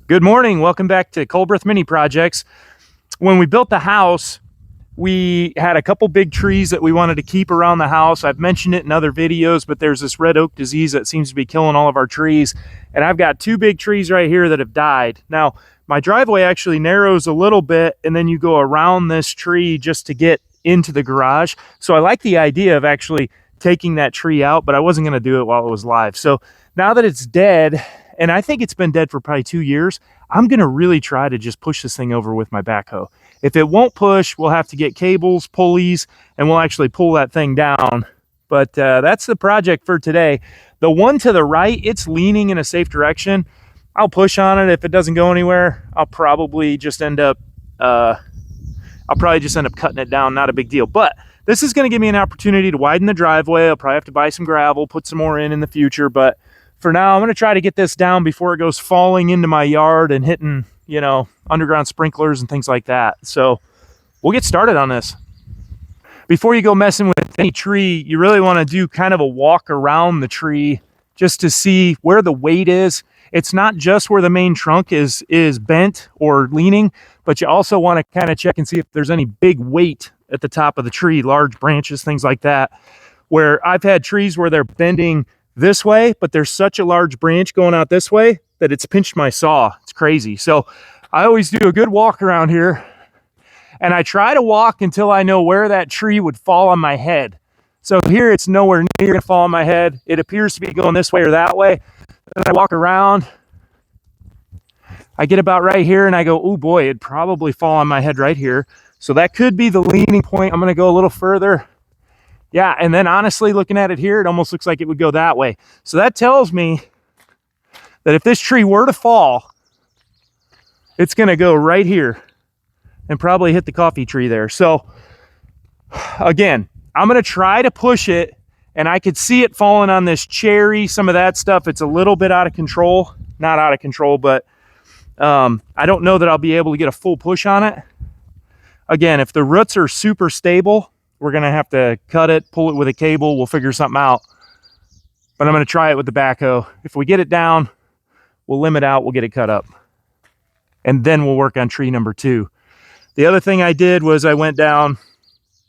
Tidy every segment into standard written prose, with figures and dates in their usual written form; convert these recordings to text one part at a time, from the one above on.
Good morning. Welcome back to Culbreth Mini Projects. When we built the house, we had a couple big trees that we wanted to keep around the house. I've mentioned it in other videos, but there's this red oak disease that seems to be killing all of our trees. And I've got two big trees right here that have died. Now, my driveway actually narrows a little bit, and then you go around this tree just to get into the garage. So I like the idea of actually taking that tree out, but I wasn't going to do it while it was live. So now that it's dead, and I think it's been dead for probably 2 years, I'm going to really try to just push this thing over with my backhoe. If it won't push, we'll have to get cables, pulleys, and we'll actually pull that thing down. But that's the project for today. The one to the right, it's leaning in a safe direction. I'll push on it. If it doesn't go anywhere, I'll probably just end up cutting it down. Not a big deal. But this is going to give me an opportunity to widen the driveway. I'll probably have to buy some gravel, put some more in the future, but for now, I'm going to try to get this down before it goes falling into my yard and hitting, you know, underground sprinklers and things like that. So we'll get started on this. Before you go messing with any tree, you really want to do kind of a walk around the tree just to see where the weight is. It's not just where the main trunk is bent or leaning, but you also want to kind of check and see if there's any big weight at the top of the tree, large branches, things like that. Where I've had trees where they're bending this way, but there's such a large branch going out this way that it's pinched my saw. It's crazy. So I always do a good walk around here, and I try to walk until I know where that tree would fall on my head. So here it's nowhere near gonna fall on my head. It appears to be going this way or that way. Then I walk around, I get about right here, and I go, oh boy, it'd probably fall on my head right here. So that could be the leaning point. I'm gonna go a little further. Yeah, and then honestly, looking at it here, it almost looks like it would go that way. So that tells me that if this tree were to fall, it's going to go right here and probably hit the coffee tree there. So again, I'm going to try to push it, and I could see it falling on this cherry, some of that stuff. It's a little bit out of control. Not out of control, but I don't know that I'll be able to get a full push on it. Again, if the roots are super stable, we're going to have to cut it, pull it with a cable. We'll figure something out. But I'm going to try it with the backhoe. If we get it down, we'll limb it out. We'll get it cut up. And then we'll work on tree number 2. The other thing I did was I went down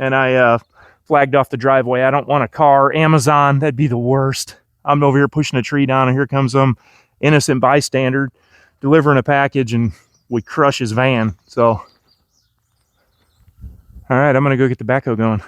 and I flagged off the driveway. I don't want a car. Amazon, that'd be the worst. I'm over here pushing a tree down, and here comes some innocent bystander delivering a package, and we crush his van. So all right, I'm going to go get the backhoe going.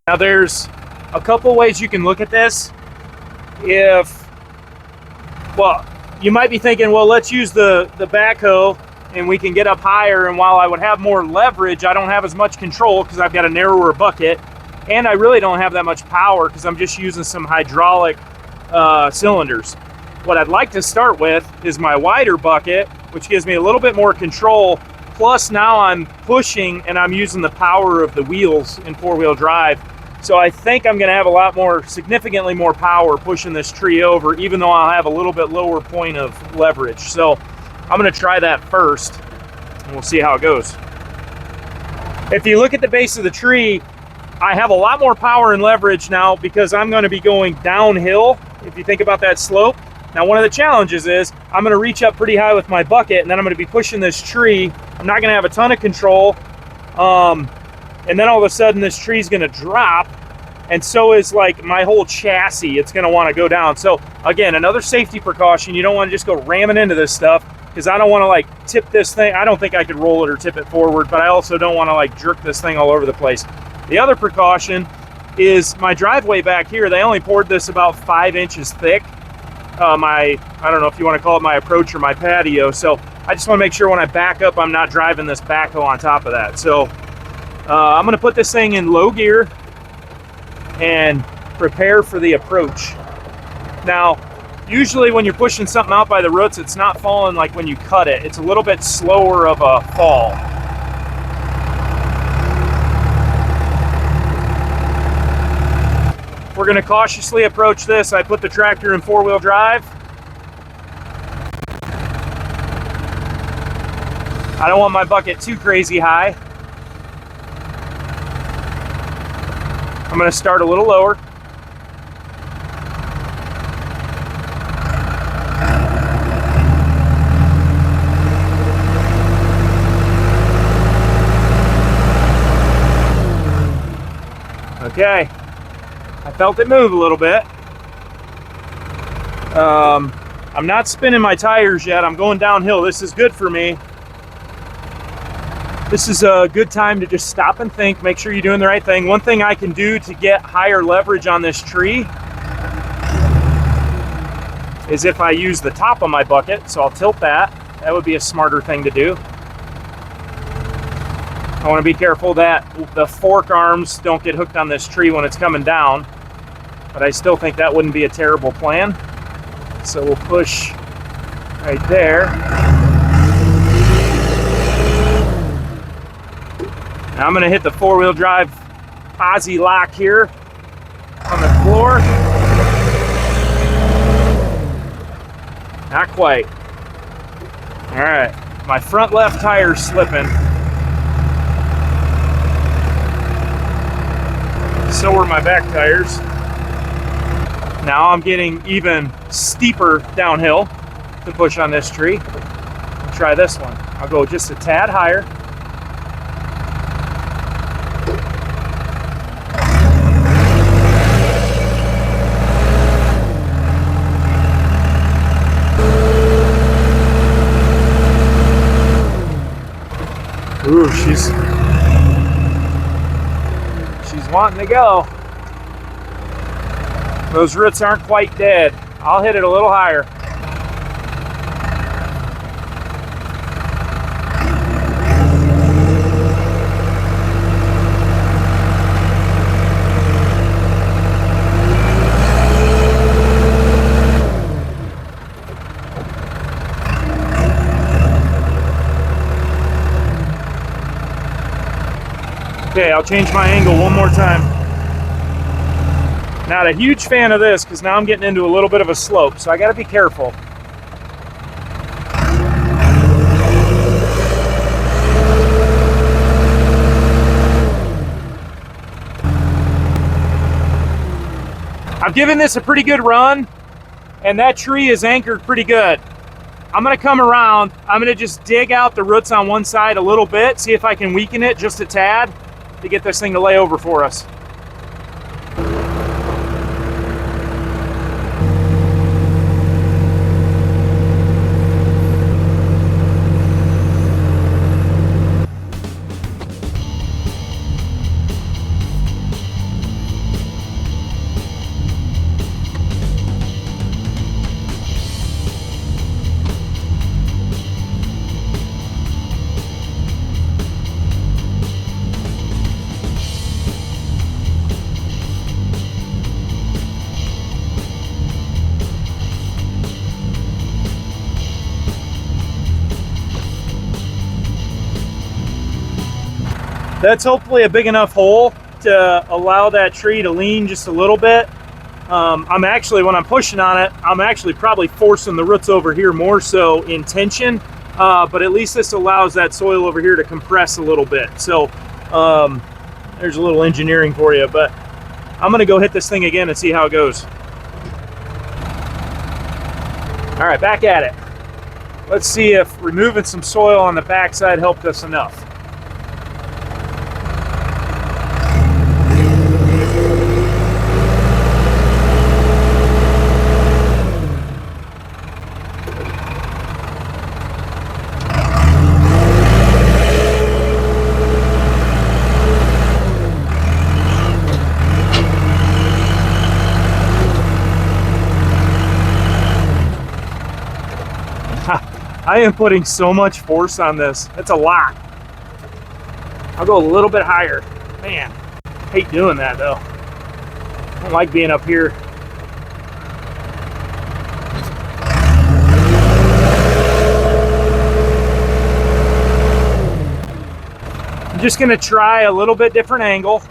Now there's a couple ways you can look at this. Well, you might be thinking, well, let's use the backhoe and we can get up higher. And while I would have more leverage, I don't have as much control because I've got a narrower bucket. And I really don't have that much power because I'm just using some hydraulic cylinders. What I'd like to start with is my wider bucket, which gives me a little bit more control. Plus now I'm pushing and I'm using the power of the wheels in 4-wheel drive. So I think I'm gonna have significantly more power pushing this tree over, even though I'll have a little bit lower point of leverage. So I'm gonna try that first and we'll see how it goes. If you look at the base of the tree, I have a lot more power and leverage now because I'm gonna be going downhill, if you think about that slope. Now one of the challenges is I'm gonna reach up pretty high with my bucket, and then I'm gonna be pushing this tree. I'm not gonna have a ton of control. And then all of a sudden this tree's gonna drop, and so is like my whole chassis. It's gonna wanna go down. So again, another safety precaution, you don't wanna just go ramming into this stuff, because I don't wanna like tip this thing. I don't think I could roll it or tip it forward, but I also don't wanna like jerk this thing all over the place. The other precaution is my driveway back here. They only poured this about 5 inches thick. I don't know if you want to call it my approach or my patio. So I just want to make sure when I back up, I'm not driving this backhoe on top of that. So I'm going to put this thing in low gear and prepare for the approach. Now, usually when you're pushing something out by the roots, it's not falling like when you cut it. It's a little bit slower of a fall. We're going to cautiously approach this. I put the tractor in 4-wheel drive. I don't want my bucket too crazy high. I'm going to start a little lower. Okay. I felt it move a little bit. I'm not spinning my tires yet. I'm going downhill. This is good for me. This is a good time to just stop and think, make sure you're doing the right thing. One thing I can do to get higher leverage on this tree is if I use the top of my bucket, so I'll tilt that. That would be a smarter thing to do. I want to be careful that the fork arms don't get hooked on this tree when it's coming down, but I still think that wouldn't be a terrible plan. So we'll push right there. Now I'm going to hit the 4-wheel drive Aussie lock here on the floor. Not quite. All right, my front left tire's slipping. So are my back tires. Now I'm getting even steeper downhill to push on this tree. I'll try this one. I'll go just a tad higher. Ooh, she's wanting to go. Those roots aren't quite dead. I'll hit it a little higher. Okay, I'll change my angle one more time. Not a huge fan of this because now I'm getting into a little bit of a slope, so I got to be careful. I've given this a pretty good run, and that tree is anchored pretty good. I'm going to come around. I'm going to just dig out the roots on one side a little bit, see if I can weaken it just a tad to get this thing to lay over for us. That's hopefully a big enough hole to allow that tree to lean just a little bit. I'm actually, when I'm pushing on it, I'm actually probably forcing the roots over here more so in tension, but at least this allows that soil over here to compress a little bit. So there's a little engineering for you, but I'm gonna go hit this thing again and see how it goes. All right, back at it. Let's see if removing some soil on the backside helped us enough. I am putting so much force on this. It's a lot. I'll go a little bit higher. Man, I hate doing that though. I don't like being up here. I'm just gonna try a little bit different angle.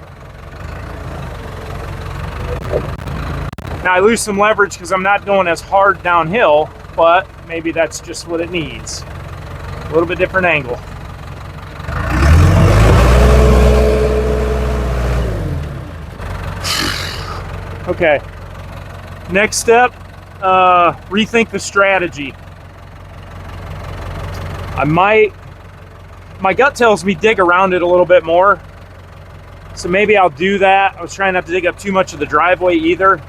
Now I lose some leverage because I'm not going as hard downhill, but maybe that's just what it needs. A little bit different angle. Okay, next step, rethink the strategy. My gut tells me dig around it a little bit more. So maybe I'll do that. I was trying not to dig up too much of the driveway either.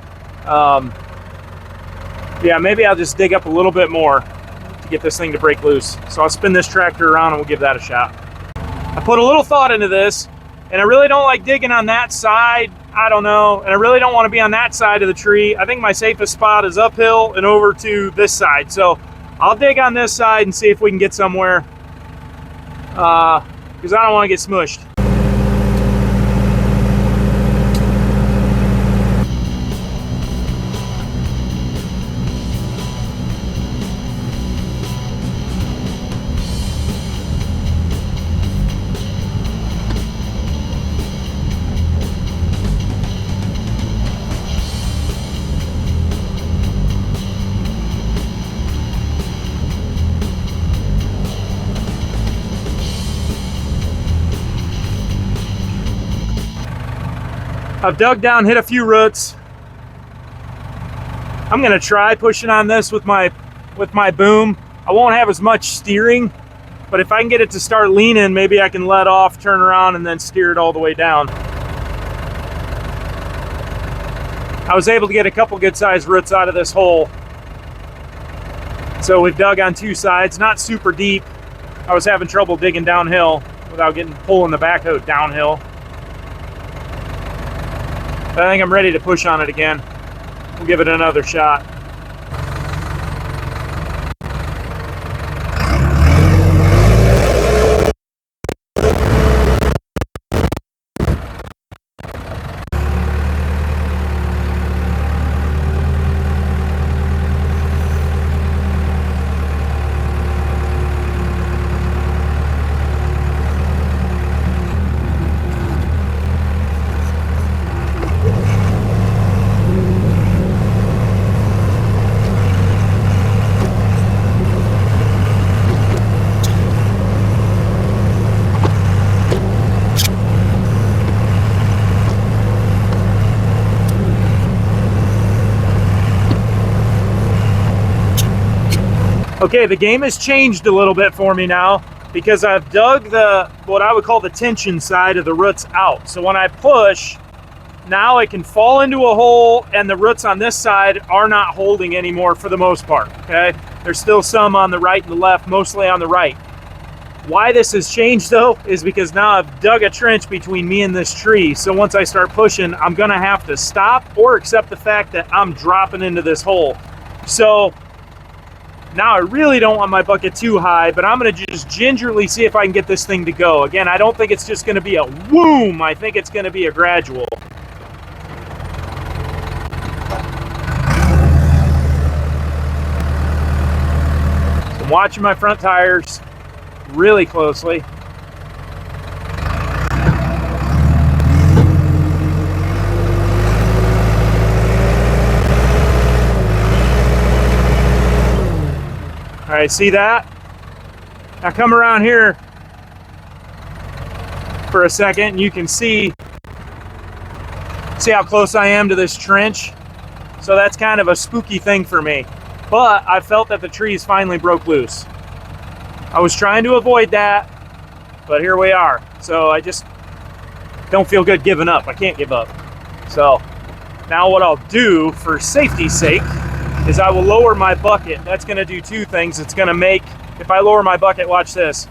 Yeah, maybe I'll just dig up a little bit more to get this thing to break loose. So I'll spin this tractor around and we'll give that a shot. I put a little thought into this, and I really don't like digging on that side. I don't know, and I really don't want to be on that side of the tree. I think my safest spot is uphill and over to this side. So I'll dig on this side and see if we can get somewhere, because I don't want to get smushed. I've dug down, hit a few roots. I'm gonna try pushing on this with my boom. I won't have as much steering, but if I can get it to start leaning, maybe I can let off, turn around, and then steer it all the way down. I was able to get a couple good sized roots out of this hole. So we've dug on two sides, not super deep. I was having trouble digging downhill without pulling the backhoe downhill. But I think I'm ready to push on it again. We'll give it another shot. Okay, the game has changed a little bit for me now because I've dug what I would call the tension side of the roots out. So when I push, now it can fall into a hole and the roots on this side are not holding anymore for the most part, okay? There's still some on the right and the left, mostly on the right. Why this has changed though is because now I've dug a trench between me and this tree. So once I start pushing, I'm gonna have to stop or accept the fact that I'm dropping into this hole. So now I really don't want my bucket too high, but I'm gonna just gingerly see if I can get this thing to go. Again, I don't think it's just gonna be a whoom. I think it's gonna be a gradual. So I'm watching my front tires really closely. All right, see that? Now come around here for a second and you can see how close I am to this trench. So that's kind of a spooky thing for me. But I felt that the trees finally broke loose. I was trying to avoid that, but here we are. So I just don't feel good giving up. I can't give up. So now what I'll do for safety's sake is I will lower my bucket. That's gonna do two things. It's gonna make, if I lower my bucket, watch this,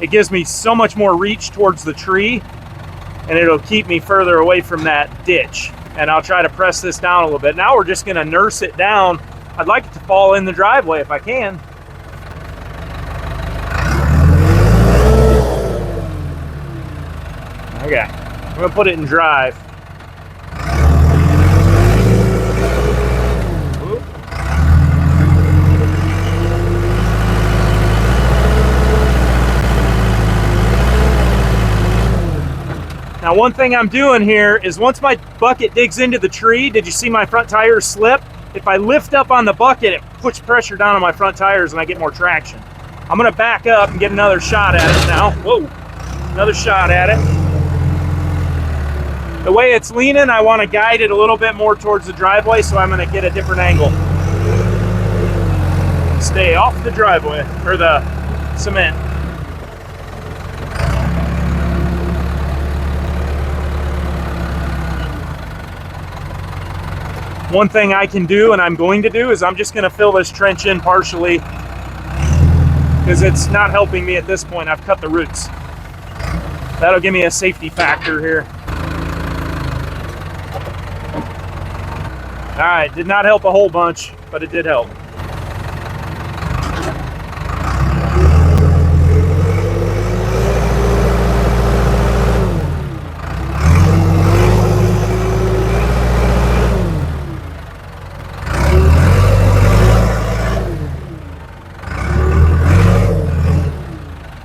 it gives me so much more reach towards the tree and it'll keep me further away from that ditch. And I'll try to press this down a little bit. Now we're just gonna nurse it down. I'd like it to fall in the driveway if I can. Okay, I'm gonna put it in drive. Now, one thing I'm doing here is once my bucket digs into the tree, did you see my front tires slip? If I lift up on the bucket, it puts pressure down on my front tires and I get more traction. I'm gonna back up and get another shot at it now. Whoa, another shot at it. The way it's leaning, I wanna guide it a little bit more towards the driveway, so I'm gonna get a different angle. Stay off the driveway, or the cement. One thing I can do, and I'm going to do, is I'm just going to fill this trench in partially because it's not helping me at this point. I've cut the roots. That'll give me a safety factor here. All right, did not help a whole bunch, but it did help.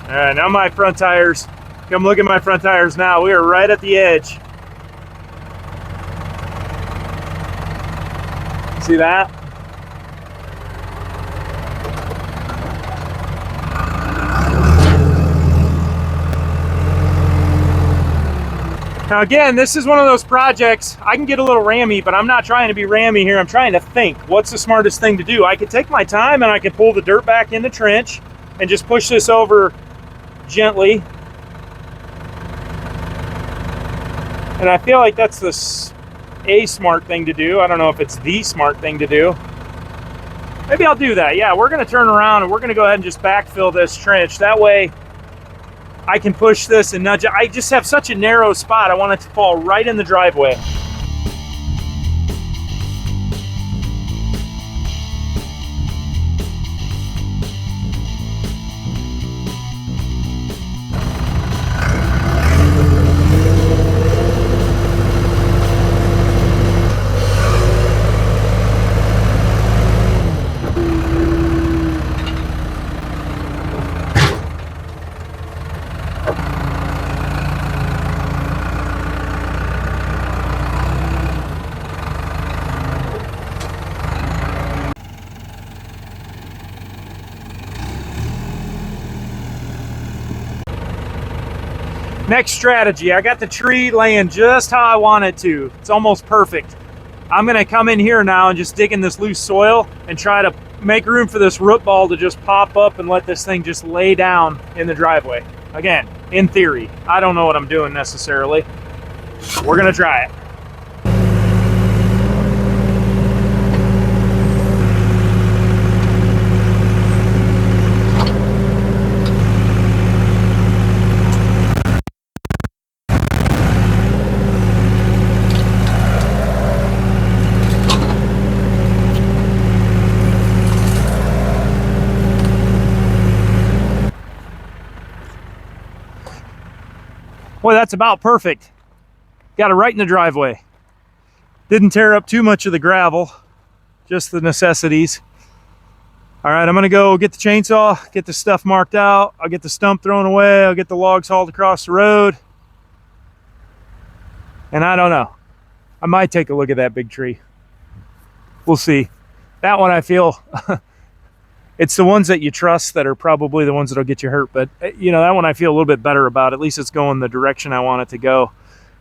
All right, now my front tires, come look at my front tires now. We are right at the edge. See that? Now again, this is one of those projects, I can get a little rammy, but I'm not trying to be rammy here. I'm trying to think, what's the smartest thing to do? I could take my time and I could pull the dirt back in the trench and just push this over gently. And I feel like that's a smart thing to do. I don't know if it's the smart thing to do. Maybe I'll do that. Yeah, we're gonna turn around and we're gonna go ahead and just backfill this trench. That way I can push this and nudge it. I just have such a narrow spot. I want it to fall right in the driveway. Next strategy, I got the tree laying just how I want it to. It's almost perfect. I'm gonna come in here now and just dig in this loose soil and try to make room for this root ball to just pop up and let this thing just lay down in the driveway. Again, in theory, I don't know what I'm doing necessarily. We're gonna try it. Boy, that's about perfect. Got it right in the driveway. Didn't tear up too much of the gravel, just the necessities. All right, I'm gonna go get the chainsaw, get the stuff marked out. I'll get the stump thrown away. I'll get the logs hauled across the road. And I don't know. I might take a look at that big tree. We'll see. That one I feel, it's the ones that you trust that are probably the ones that'll get you hurt. But you know, that one I feel a little bit better about. At least it's going the direction I want it to go.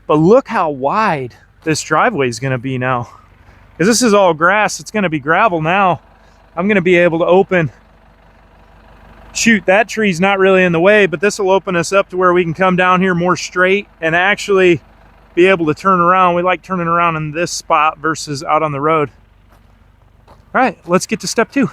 But look how wide this driveway is gonna be now. Because this is all grass, it's gonna be gravel now. I'm gonna be able to open, shoot, that tree's not really in the way, but this will open us up to where we can come down here more straight and actually be able to turn around. We like turning around in this spot versus out on the road. All right, let's get to step 2.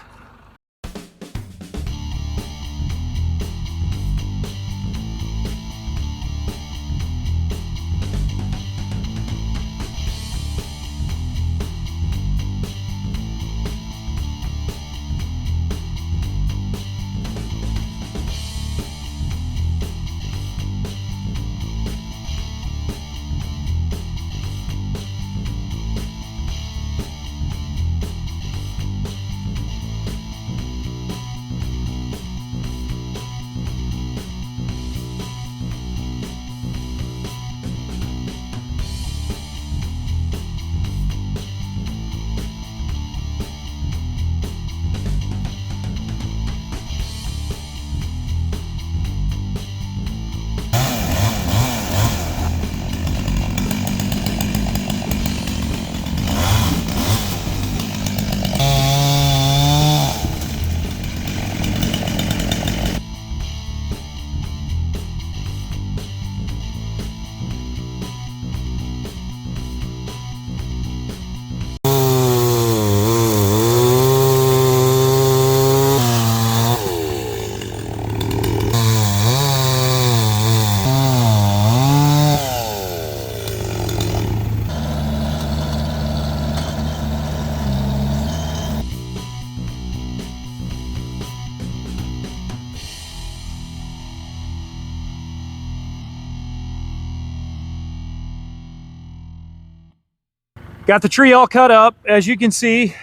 Got the tree all cut up. As you can see,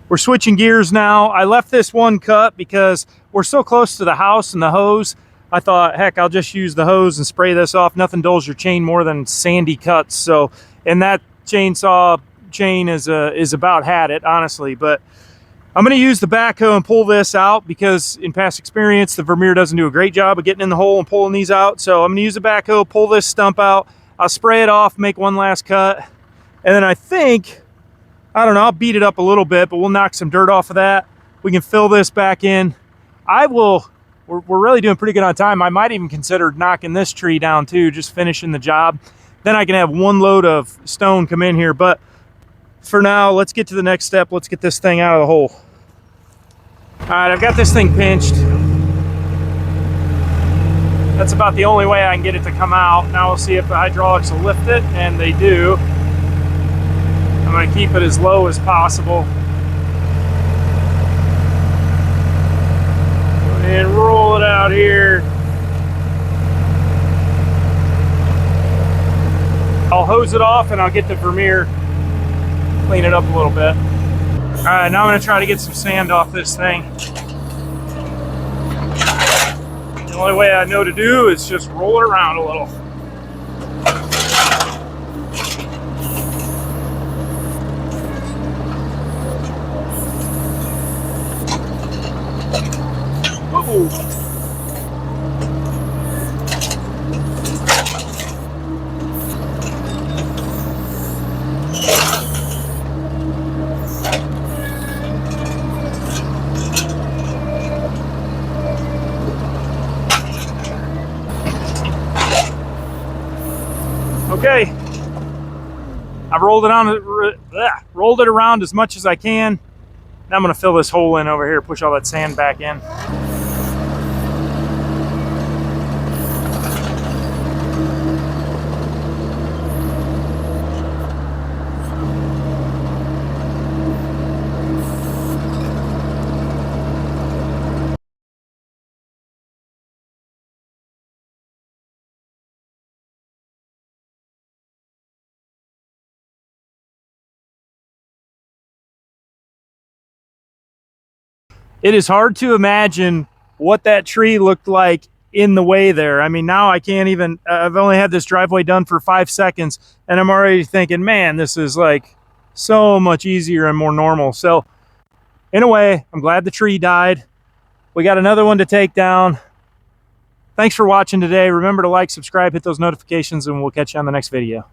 we're switching gears now. I left this one cut because we're so close to the house and the hose. I thought, heck, I'll just use the hose and spray this off. Nothing dulls your chain more than sandy cuts. So, and that chainsaw chain is about had it, honestly. But I'm going to use the backhoe and pull this out because in past experience, the Vermeer doesn't do a great job of getting in the hole and pulling these out. So I'm going to use the backhoe, pull this stump out. I'll spray it off, make one last cut. And then I think, I don't know, I'll beat it up a little bit, but we'll knock some dirt off of that. We can fill this back in. We're really doing pretty good on time. I might even consider knocking this tree down too, just finishing the job. Then I can have one load of stone come in here. But for now, let's get to the next step. Let's get this thing out of the hole. All right, I've got this thing pinched. That's about the only way I can get it to come out. Now we'll see if the hydraulics will lift it, and they do. I'm going to keep it as low as possible. And roll it out here. I'll hose it off and I'll get the Vermeer, clean it up a little bit. All right, now I'm going to try to get some sand off this thing. The only way I know to do is just roll it around a little. Whoa. Okay, I've rolled it around as much as I can. Now I'm going to fill this hole in over here, push all that sand back in. It is hard to imagine what that tree looked like in the way there. I mean, now I can't even, I've only had this driveway done for 5 seconds and I'm already thinking, man, this is like so much easier and more normal. So in a way, I'm glad the tree died. We got another one to take down. Thanks for watching today. Remember to like, subscribe, hit those notifications, and we'll catch you on the next video.